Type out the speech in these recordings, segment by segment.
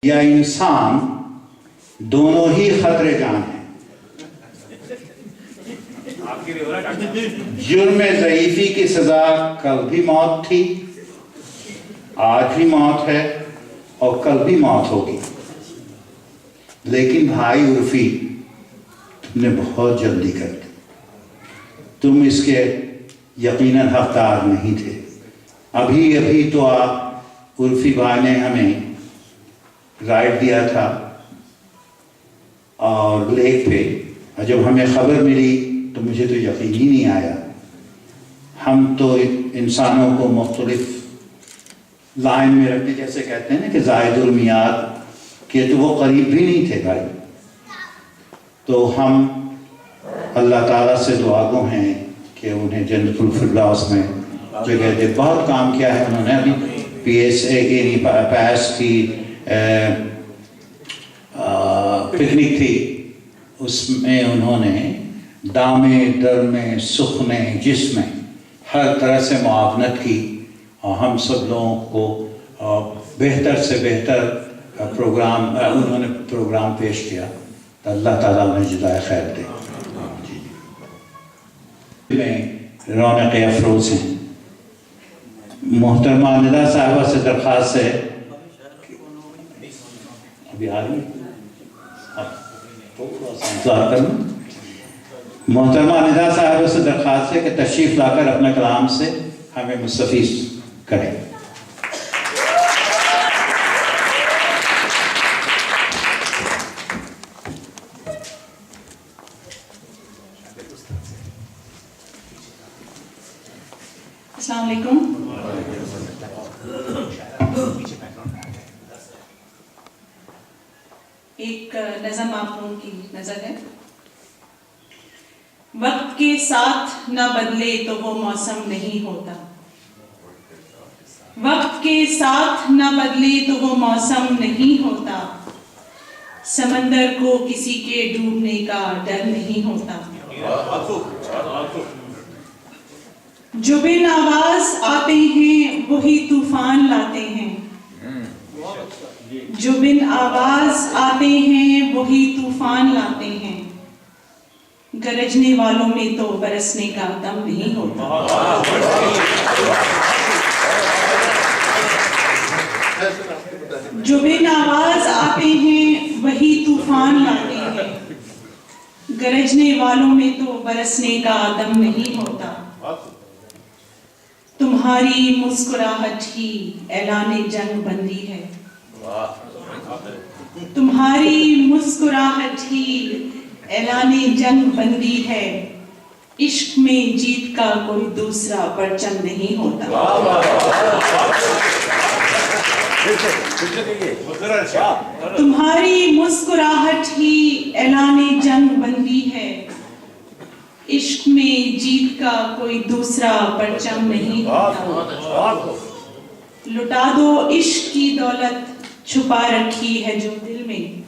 या इंसान दोनों ही खतरे जान हैं। जुर्म ज़ईफ़ी की सजा कल भी मौत थी, आज भी मौत है और कल भी मौत होगी। लेकिन भाई उर्फी, तुमने बहुत जल्दी कर दी। तुम इसके यकीनन हकदार नहीं थे। अभी अभी तो आप उर्फी भाई ने हमें राइट दिया था और लेक पे, और जब हमें खबर मिली तो मुझे तो यकीन ही नहीं आया। हम तो इंसानों को मुख्तलिफ लाइन में रखने, जैसे कहते हैं ना कि ज़ायदुल मियाद के, तो वो करीब भी नहीं थे भाई। तो हम अल्लाह ताला से दुआगो हैं कि उन्हें जन्नतुल फिरदौस में जगह दे। बहुत काम किया है उन्होंने। अभी PSA की पास की पिकनिक थी, उसमें उन्होंने दामे दरमे सुखने जिस्म हर तरह से मुआवनत की और हम सब लोगों को बेहतर से बेहतर प्रोग्राम उन्होंने प्रोग्राम पेश किया। तो अल्लाह ताला उन्हें जज़ाए खैर दे। में रौनक अफरोज़ हैं। मोहतरमा निदा साहिबा से दरख्वास्त है, अभी आ रही है, मोहतरमा निदा साहिबा से दरख्वास्त है कि तशरीफ़ लाकर अपने कलाम से हमें मुस्तफ़ीज़ करें। अस्सलाम वालेकुम। एक नज़म आप लोगों की नज़र है। वक्त के साथ न बदले तो वो मौसम नहीं होता, वक्त के साथ न बदले तो वो मौसम नहीं होता, समंदर को किसी के डूबने का डर नहीं होता। जो बिन आवाज आते हैं वही तूफान लाते हैं, जो बिन आवाज आते हैं वही तूफान लाते हैं, गरजने वालों में तो बरसने का दम नहीं होता। जो बिन आवाज आते हैं वही तूफान लाते हैं, गरजने वालों में तो बरसने का दम नहीं होता। तुम्हारी मुस्कुराहट ही ऐलाने जंग बंदी है, तुम्हारी मुस्कुराहट ही ऐलाने जंग बंदी है, इश्क में जीत का कोई दूसरा परचम नहीं होता। तुम्हारी मुस्कुराहट ही ऐलाने जंग बंदी है, इश्क में जीत का कोई दूसरा परचम नहीं होता। लुटा दो इश्क की दौलत छुपा रखी है जो दिल में,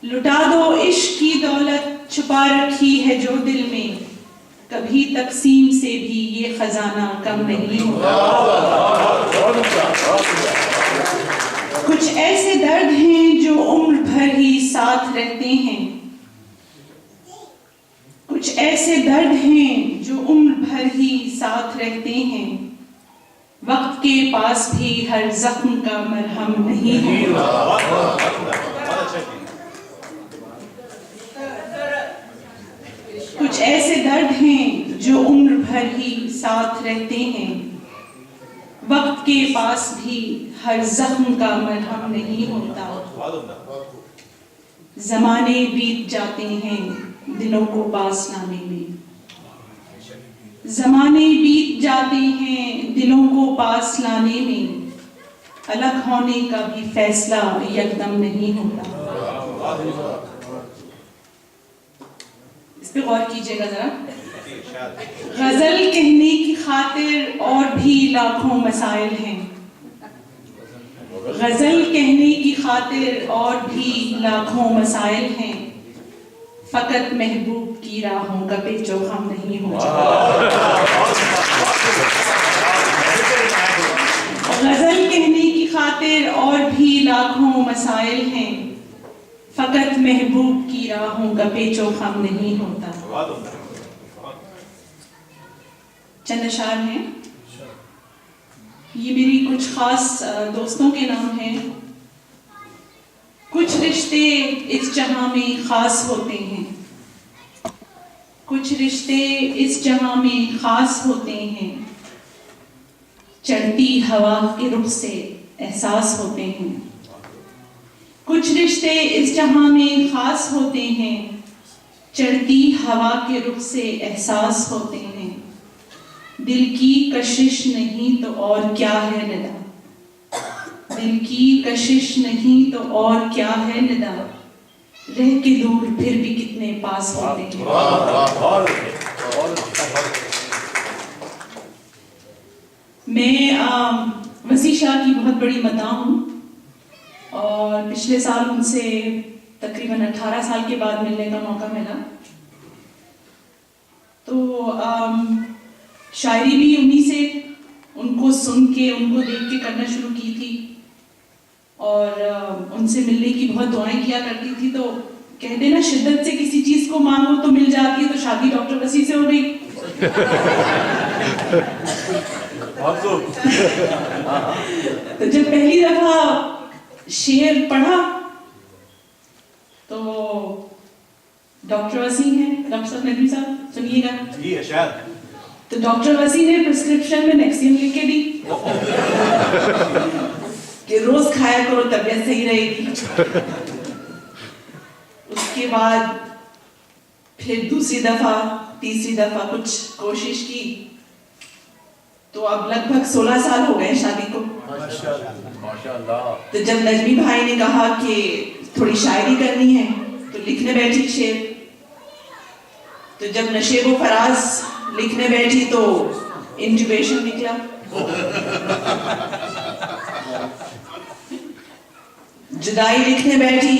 लुटा दो इश्क की दौलत छुपा रखी है जो दिल में, कभी तकसीम से भी ये खजाना कम नहीं होता। कुछ ऐसे दर्द हैं जो उम्र भर ही साथ रहते हैं, कुछ ऐसे दर्द हैं जो उम्र भर ही साथ रहते हैं, वक्त के पास भी हर जख्म का मरहम नहीं होता। कुछ ऐसे दर्द हैं जो उम्र भर ही साथ रहते हैं, वक्त के पास भी हर जख्म का मरहम नहीं होता। जमाने बीत जाते हैं दिलों को पास लाने में, जमाने बीत जाते हैं दिलों को पास लाने में, अलग होने का भी फैसला यकदम नहीं होता। इस पे गौर कीजिएगा जरा। गजल कहने की खातिर और भी लाखों मसाइल हैं, गजल कहने की खातिर और भी लाखों मसाइल हैं, फकत महबूब की राहों का पेचो हम नहीं हो जाता। गजल कहने की खातिर और भी लाखों मसाइल हैं, फकत महबूब की राहों का पेचो खम नहीं होता। चंद अशार हैं, ये मेरी कुछ खास दोस्तों के नाम हैं। कुछ रिश्ते इस जहां में खास होते हैं, कुछ रिश्ते इस जहां में खास होते हैं, चढ़ती हवा के रुख से एहसास होते हैं। कुछ रिश्ते इस जहां में खास होते हैं, चढ़ती हवा के रुख से एहसास होते हैं। दिल की कशिश नहीं तो और क्या है निदा, दिल की कशिश नहीं तो और क्या है निदा, रह के दूर फिर भी कितने पास होते हैं। मैं वसी शाह की बहुत बड़ी मदाह हूँ और पिछले साल उनसे तकरीबन 18 साल के बाद मिलने का मौका मिला। तो शायरी भी उन्हीं से, उनको सुन के, उनको देख के करना शुरू की थी और उनसे मिलने की बहुत दुआएं किया करती थी। तो कहते ना, शिद्दत से किसी चीज को मांगो तो मिल जाती है, तो शादी डॉक्टर वसी से हो गई। तो जब पहली दफा शेर पढ़ा तो डॉक्टर वसी हैं, डॉक्टर साहब नदवी साहब सुनिएगा जी इरशाद। तो डॉक्टर वसी ने प्रिस्क्रिप्शन में नेक्सियम लिख के दी कि रोज खाया करो, तबीयत सही रहेगी। उसके बाद फिर दूसरी दफा, तीसरी दफा कुछ कोशिश की, तो अब लगभग 16 साल हो गए शादी को। माशाअल्लाह। तो जब नजमी भाई ने कहा कि थोड़ी शायरी करनी है, तो लिखने बैठी शेर। तो जब नशेबो फराज लिखने बैठी तो इंट्यूबेशन निकला। जुदाई लिखने बैठी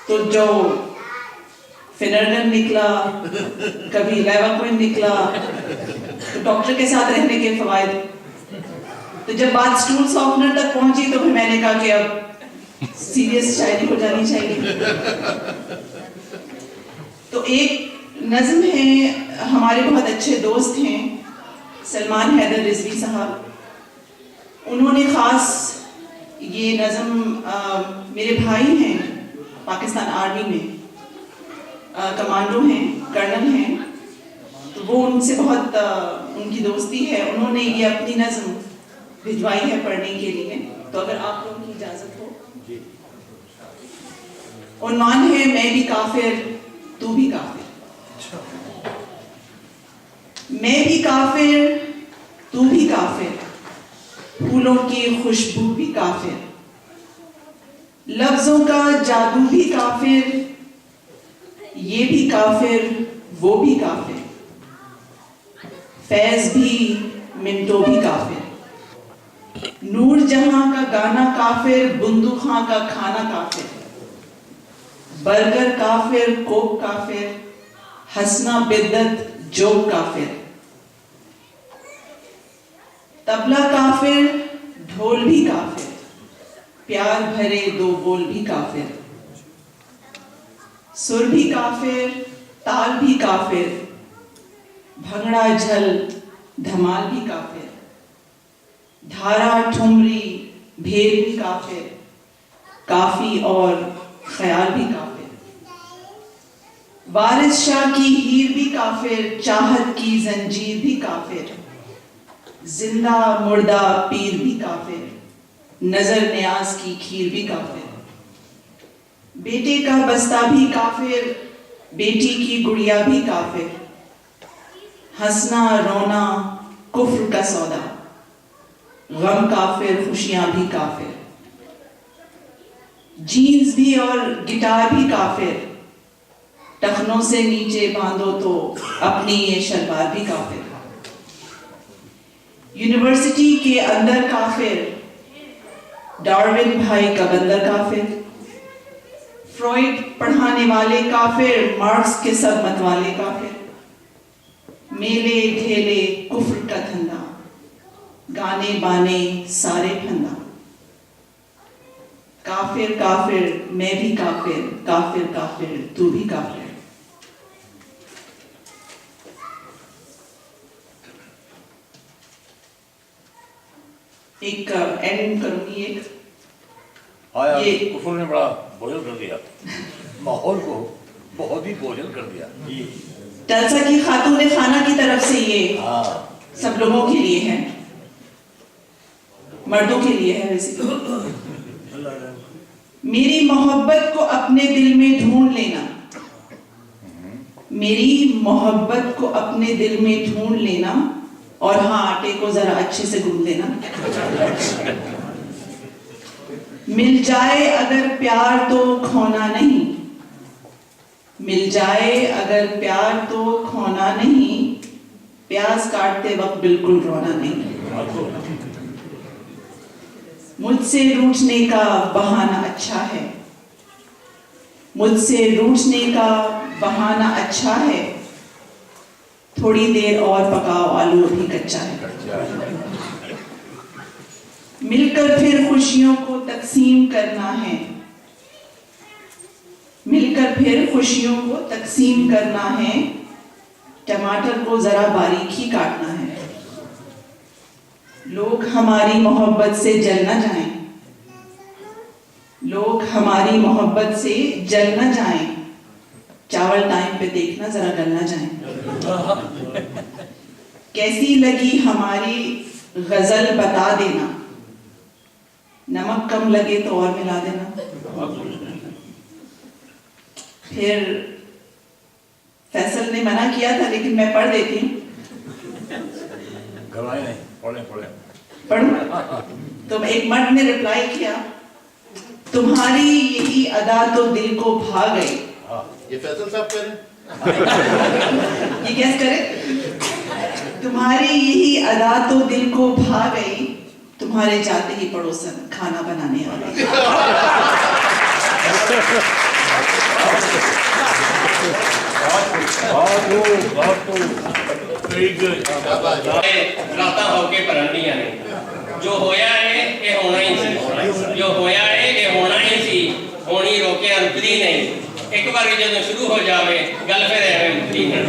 तो जो फिनरगन निकला, कभी लेवाक्विन निकला, तो डॉक्टर के साथ रहने के फवायद। तो जब बात स्टूल सॉफ्टनर तक पहुंची तो फिर मैंने कहा कि अब सीरियस शायरी हो जानी चाहिए। तो एक नज्म है, हमारे बहुत अच्छे दोस्त हैं सलमान हैदर रिजवी साहब, उन्होंने खास ये नज्म, मेरे भाई हैं पाकिस्तान आर्मी में, कमांडो हैं, कर्नल हैं, तो वो उनसे बहुत उनकी दोस्ती है। उन्होंने ये अपनी नज्म भिजवाई है पढ़ने के लिए, तो अगर आप लोगों की इजाजत हो। उन्वान है, मैं भी काफिर तू भी काफिर। मैं भी काफिर तू भी काफिर, फूलों की खुशबू भी काफिर, लफ्जों का जादू भी काफिर, ये भी काफिर वो भी काफिर, फैज भी मिनटों भी काफिर, नूर जहां का गाना काफिर, बुंदू खां का खाना काफिर, बर्गर काफिर, कोक काफिर, हंसना बिद्दत जोक काफिर, तबला काफिर ढोल भी काफिर, प्यार भरे दो बोल भी काफिर, सुर भी काफिर ताल भी काफिर, भंगड़ा झल धमाल भी काफिर, धारा ठुमरी भेल भी काफिर, काफी और ख्याल भी काफिर, वारिस शाह की हीर भी काफिर, चाहत की जंजीर भी काफिर, जिंदा मुर्दा पीर भी काफिर, नजर न्याज की खीर भी काफिर, बेटे का बस्ता भी काफिर, बेटी की गुड़िया भी काफिर, हंसना रोना कुफ्र का सौदा, गम काफिर खुशियां भी काफिर, जीन्स भी और गिटार भी काफिर, टखनों से नीचे बांधो तो अपनी ये शलवार भी काफिर, यूनिवर्सिटी के अंदर काफिर, डार्विन भाई का बंदर काफिर, फ्रॉइड पढ़ाने वाले काफिर, मार्क्स के सब मत वाले काफिर, मेले ढेले कुफ्र का धंधा, गाने बाने सारे फंदा, काफिर काफिर मैं भी काफिर, काफिर काफिर तू भी काफिर। एक एंड करूंगी एक आया ये- कुफर ने बड़ा बोझल कर दिया, माहौल को बहुत ही बोझल कर दिया। जलसा की खातून खाना की तरफ से ये हाँ सब लोगों के लिए है, मर्दों के लिए है वैसे। मेरी मोहब्बत को अपने दिल में ढूंढ लेना, मेरी मोहब्बत को अपने दिल में ढूंढ लेना, और हाँ आटे को जरा अच्छे से गूंद लेना। मिल जाए अगर प्यार तो खोना नहीं, मिल जाए अगर प्यार तो खोना नहीं, प्याज काटते वक्त बिल्कुल रोना नहीं। मुझसे रूठने का बहाना अच्छा है, मुझसे रूठने का बहाना अच्छा है, थोड़ी देर और पकाओ आलू अभी कच्चा है। मिलकर फिर खुशियों को तकसीम करना है, मिलकर फिर खुशियों को तकसीम करना है, टमाटर को जरा बारीक ही काटना है। लोग हमारी मोहब्बत से जल न जाएं, लोग हमारी मोहब्बत से जल न जाएं, चावल टाइम पे देखना जरा गल न जाएं। कैसी लगी हमारी गजल बता देना, नमक कम लगे तो और मिला देना। फिर फैसल ने मना किया था लेकिन मैं पढ़ देती हूँ। घबराए नहीं, पढ़े पढ़े। पढ़ूं? तो एक मर्द ने रिप्लाई किया, तुम्हारी यही अदा तो दिल को भा गई। ये फैसल साहब कह रहे हैं। ये गैस करे, तुम्हारी यही अदा तो दिल को भा गई, तुम्हारे जाते ही पड़ोसन खाना बनाने आ गए। रातां होके भरनियां ने, जो होया है ये होना ही सी, जो होया है ये होना ही सी, होनी रोके रुकदी नहीं। एक बार जो शुरू हो जावे गल फिर एवें मुकदी नहीं।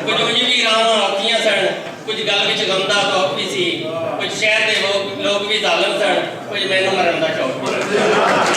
कुछ उंज भी रावां औखियां सन, कुछ गल विच गंदा तौक भी सी, कुछ शहर दे लोग भी जालम सन, कुछ मैनू मरन दा शौक।